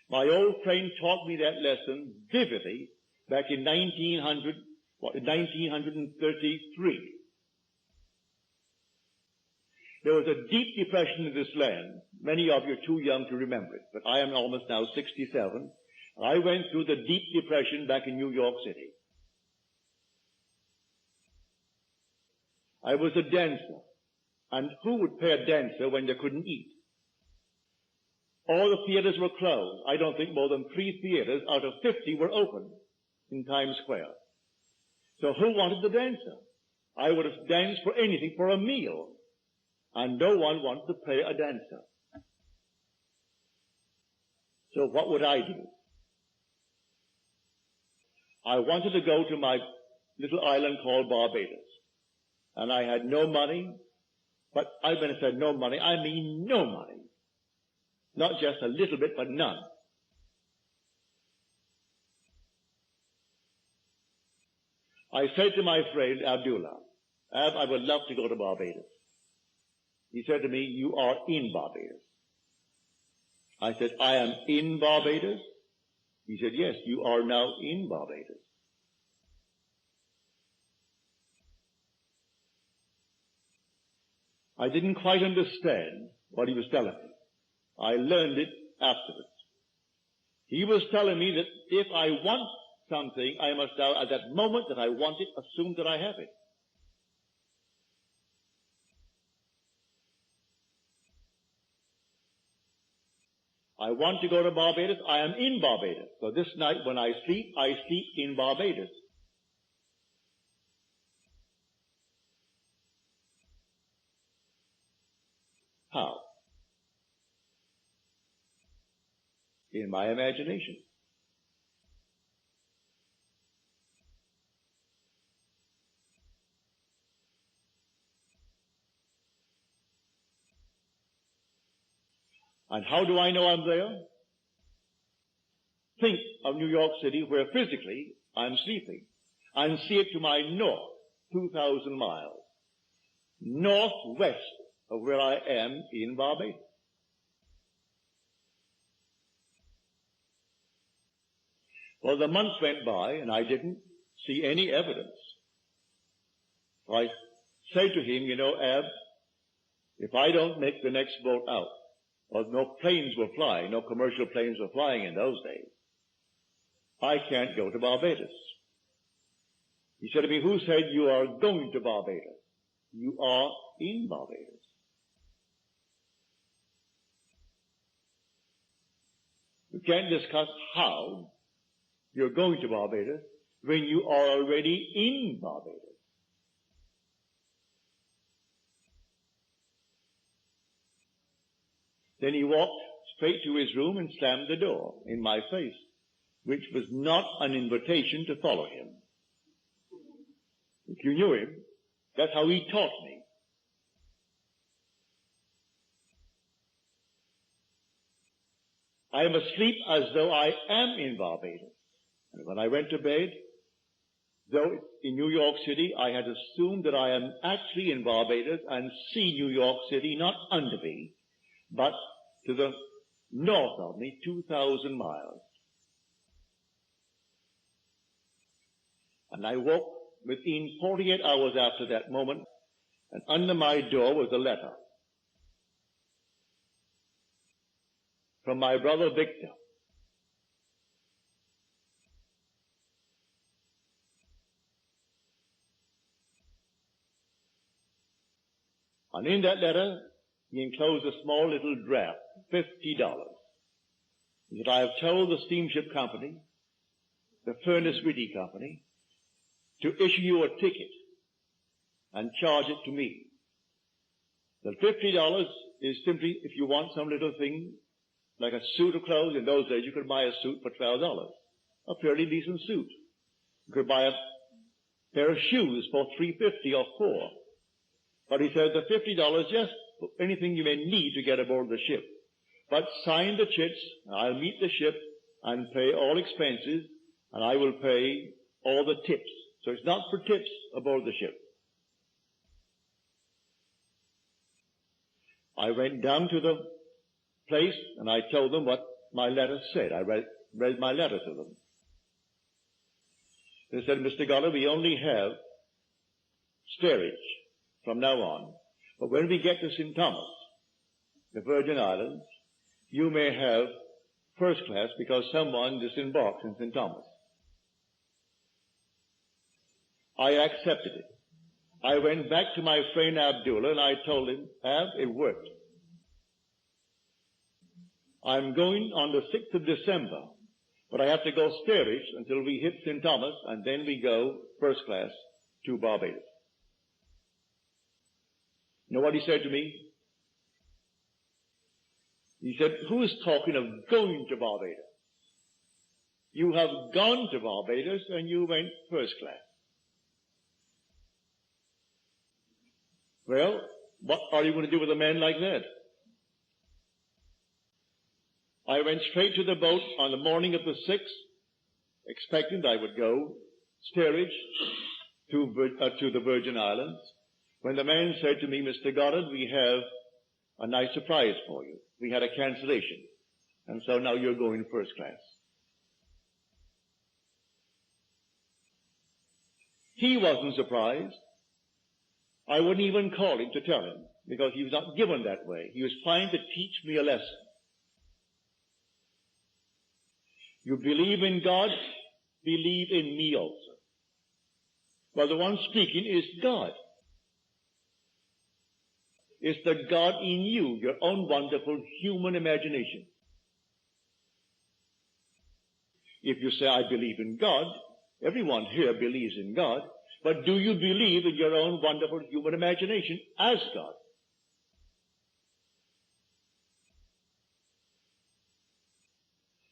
My old friend taught me that lesson vividly back in 1933. There was a deep depression in this land. Many of you are too young to remember it, but I am almost now 67. And I went through the deep depression back in New York City. I was a dancer. And who would pay a dancer when they couldn't eat? All the theaters were closed. I don't think more than 3 theaters out of 50 were open in Times Square. So who wanted the dancer? I would have danced for anything, for a meal. And no one wanted to pay a dancer. So what would I do? I wanted to go to my little island called Barbados. And I had no money. But when I said no money, I mean no money. Not just a little bit, but none. I said to my friend Abdullah, Ab, I would love to go to Barbados. He said to me, you are in Barbados. I said, I am in Barbados? He said, yes, you are now in Barbados. I didn't quite understand what he was telling me. I learned it afterwards. He was telling me that if I want something, I must now, at that moment that I want it, assume that I have it. I want to go to Barbados. I am in Barbados. So this night when I sleep in Barbados. How? In my imagination. And how do I know I'm there? Think of New York City where physically I'm sleeping and see it to my north, 2,000 miles, northwest of where I am in Barbados. Well, the months went by and I didn't see any evidence. So I said to him, you know, Ab, if I don't make the next boat out, or no planes were flying, no commercial planes were flying in those days, I can't go to Barbados. He said to me, who said you are going to Barbados? You are in Barbados. You can't discuss how you're going to Barbados when you are already in Barbados. Then he walked straight to his room and slammed the door in my face, which was not an invitation to follow him. If you knew him, that's how he taught me. I am asleep as though I am in Barbados. And when I went to bed, though in New York City, I had assumed that I am actually in Barbados and see New York City not under me, but to the north of me, 2,000 miles. And I woke within 48 hours after that moment, and under my door was a letter from my brother Victor. And in that letter, he enclosed a small little draft, $50. He said, I have told the steamship company, the Furnace Whitty Company, to issue you a ticket and charge it to me. The $50 is simply if you want some little thing, like a suit of clothes. In those days, you could buy a suit for $12, a fairly decent suit. You could buy a pair of shoes for $3.50 or $4. But he said the $50 just for anything you may need to get aboard the ship. But sign the chits, and I'll meet the ship and pay all expenses, and I will pay all the tips. So it's not for tips aboard the ship. I went down to the place and I told them what my letter said. I read my letter to them. They said, Mr. Goddard, we only have steerage from now on. But when we get to St. Thomas, the Virgin Islands, you may have first class because someone disembarks in St. Thomas. I accepted it. I went back to my friend Abdullah and I told him, Ab, it worked. I'm going on the 6th of December, but I have to go steerage until we hit St. Thomas, and then we go first class to Barbados. You know what he said to me? He said, who is talking of going to Barbados? You have gone to Barbados and you went first class. Well, what are you going to do with a man like that? I went straight to the boat on the morning of the 6th, expecting I would go steerage to the Virgin Islands, when the man said to me, Mr. Goddard, we have a nice surprise for you. We had a cancellation, and so now you're going first class. He wasn't surprised. I wouldn't even call him to tell him, because he was not given that way. He was trying to teach me a lesson. You believe in God, believe in me also. Well, the one speaking is God. It's the God in you, your own wonderful human imagination. If you say, I believe in God, everyone here believes in God, but do you believe in your own wonderful human imagination as God?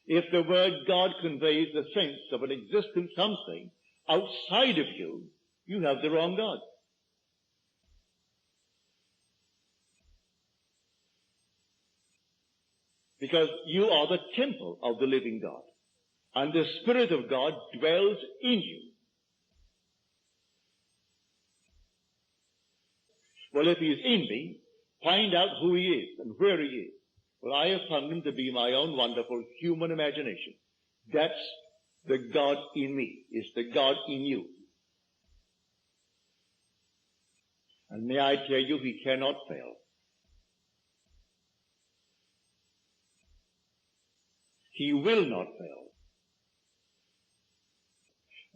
If the word God conveys the sense of an existent something outside of you, you have the wrong God. Because you are the temple of the living God, and the Spirit of God dwells in you. Well, if he is in me, find out who he is and where he is. Well, I have found him to be my own wonderful human imagination. That's the God in me. It's the God in you. And may I tell you, he cannot fail. He will not fail.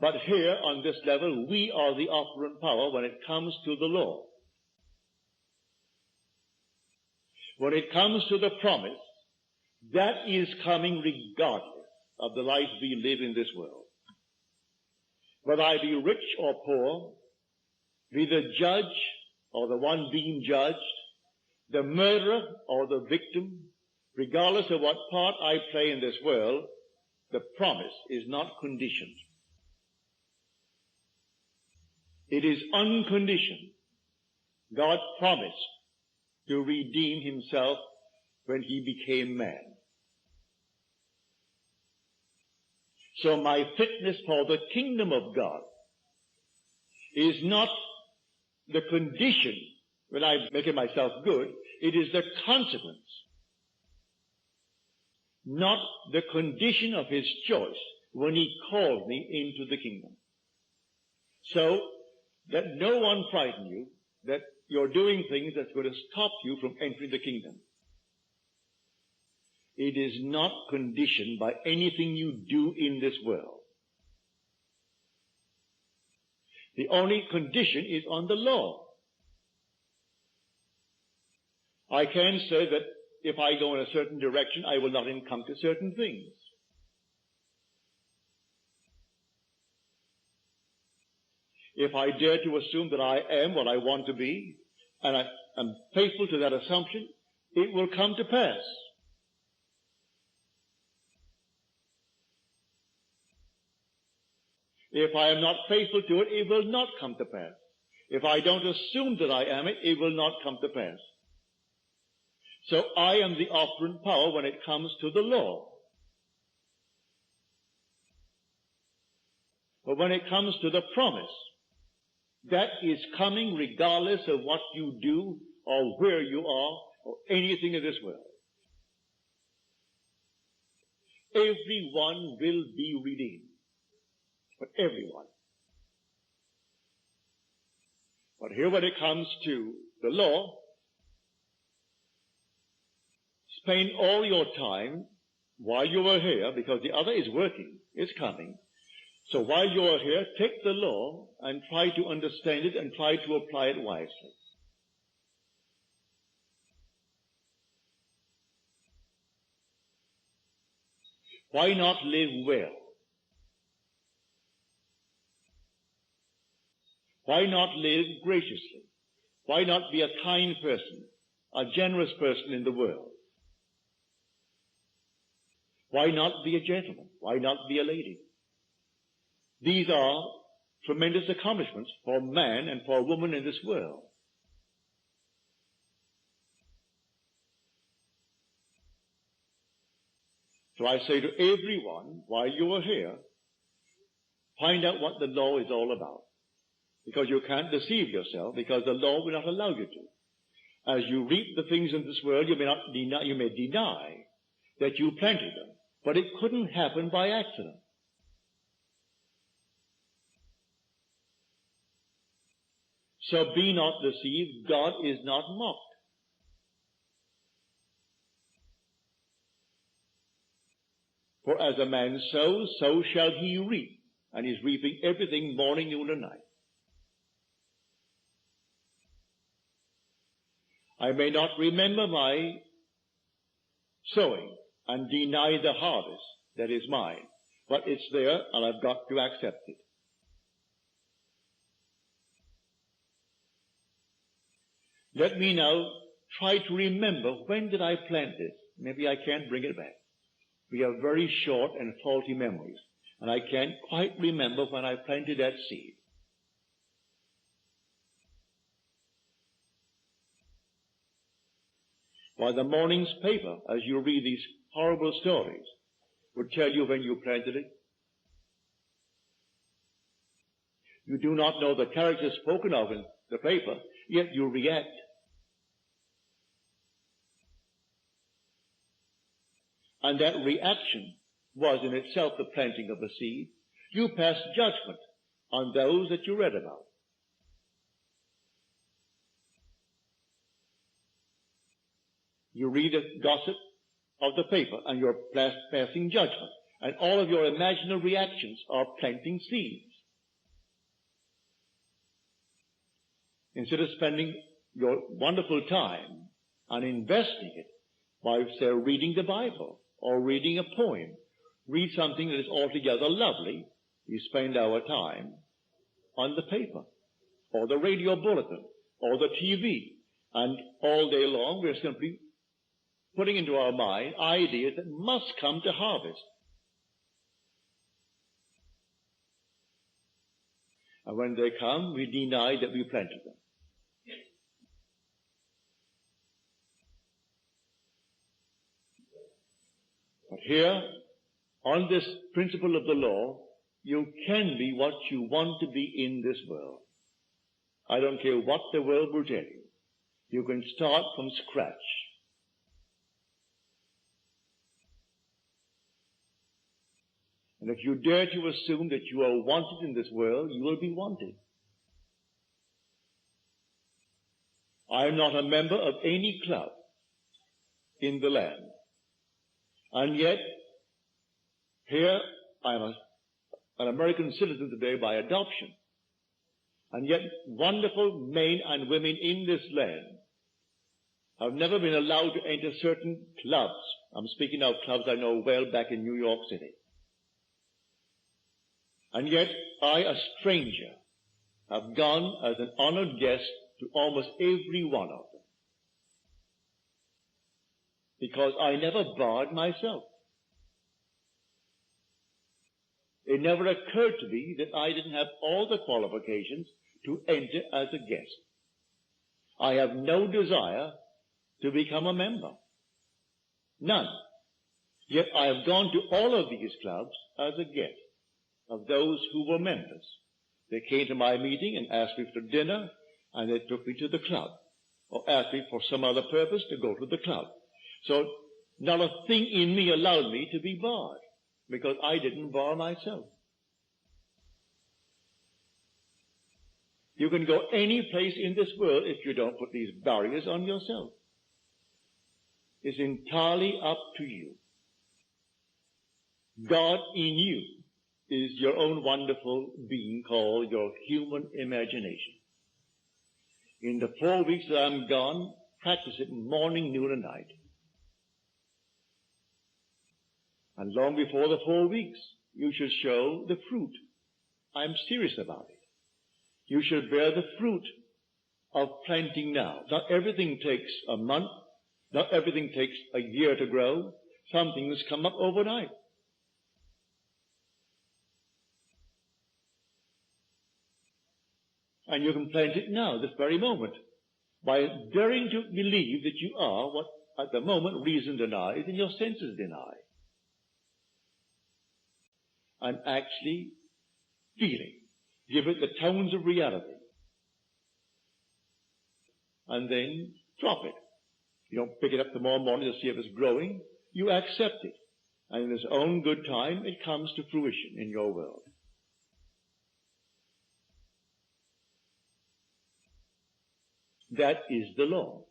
But here on this level, we are the operant power when it comes to the law. When it comes to the promise, that is coming regardless of the life we live in this world. Whether I be rich or poor, be the judge or the one being judged, the murderer or the victim, regardless of what part I play in this world, the promise is not conditioned. It is unconditioned. God promised to redeem himself when he became man. So my fitness for the kingdom of God is not the condition when I'm making myself good. It is the consequence, not the condition of his choice when he called me into the kingdom. So let no one frighten you that you're doing things that's going to stop you from entering the kingdom. It is not conditioned by anything you do in this world. The only condition is on the law. I can say that if I go in a certain direction, I will not encounter certain things. If I dare to assume that I am what I want to be, and I am faithful to that assumption, it will come to pass. If I am not faithful to it, it will not come to pass. If I don't assume that I am it, it will not come to pass. So I am the operant power when it comes to the law. But when it comes to the promise, that is coming regardless of what you do or where you are or anything in this world. everyone will be redeemed. But everyone. But here when it comes to the law, spend all your time while you are here, because the other is working, is coming. So while you are here, take the law and try to understand it and try to apply it wisely. Why not live well? Why not live graciously? Why not be a kind person, a generous person in the world? Why not be a gentleman? Why not be a lady? These are tremendous accomplishments for man and for woman in this world. So I say to everyone, while you are here, find out what the law is all about. Because you can't deceive yourself, because the law will not allow you to. As you reap the things in this world, you may deny that you planted them. But it couldn't happen by accident. So be not deceived, God is not mocked. For as a man sows, so shall he reap. And he's reaping everything morning, noon, and night. I may not remember my sowing and deny the harvest that is mine, but it's there and I've got to accept it. Let me now try to remember, when did I plant this? Maybe I can't bring it back. We have very short and faulty memories, and I can't quite remember when I planted that seed. Why, the morning's paper, as you read these horrible stories, would tell you when you planted it. You do not know the characters spoken of in the paper, yet you react. And that reaction was in itself the planting of the seed. You pass judgment on those that you read about. You read the gossip of the paper and you're passing judgment. And all of your imaginary reactions are planting seeds. Instead of spending your wonderful time and investing it by, say, reading the Bible or reading a poem, read something that is altogether lovely, you spend our time on the paper or the radio bulletin or the TV. And all day long we're simply putting into our mind ideas that must come to harvest. And when they come, we deny that we planted them. But here, on this principle of the law, you can be what you want to be in this world. I don't care what the world will tell you. You can start from scratch. And if you dare to assume that you are wanted in this world, you will be wanted. I am not a member of any club in the land. And yet, here I am an American citizen today by adoption. And yet, wonderful men and women in this land have never been allowed to enter certain clubs. I'm speaking of clubs I know well back in New York City. And yet, I, a stranger, have gone as an honored guest to almost every one of them. Because I never barred myself. It never occurred to me that I didn't have all the qualifications to enter as a guest. I have no desire to become a member. None. Yet I have gone to all of these clubs as a guest of those who were members. They came to my meeting and asked me for dinner, and they took me to the club, or asked me for some other purpose to go to the club. So Not a thing in me allowed me to be barred, because I didn't bar myself. You can go any place in this world if you don't put these barriers on yourself. It's entirely up to you. God in you is your own wonderful being called your human imagination. In the 4 weeks that I'm gone, practice it morning, noon, and night. And long before the 4 weeks, you should show the fruit. I'm serious about it. You should bear the fruit of planting now. Not everything takes a month. Not everything takes a year to grow. Some things come up overnight. And you can plant it now, this very moment, by daring to believe that you are what at the moment reason denies and your senses deny. And actually feeling. Give it the tones of reality. And then drop it. You don't pick it up tomorrow morning to see if it's growing. You accept it. And in its own good time, it comes to fruition in your world. That is the law.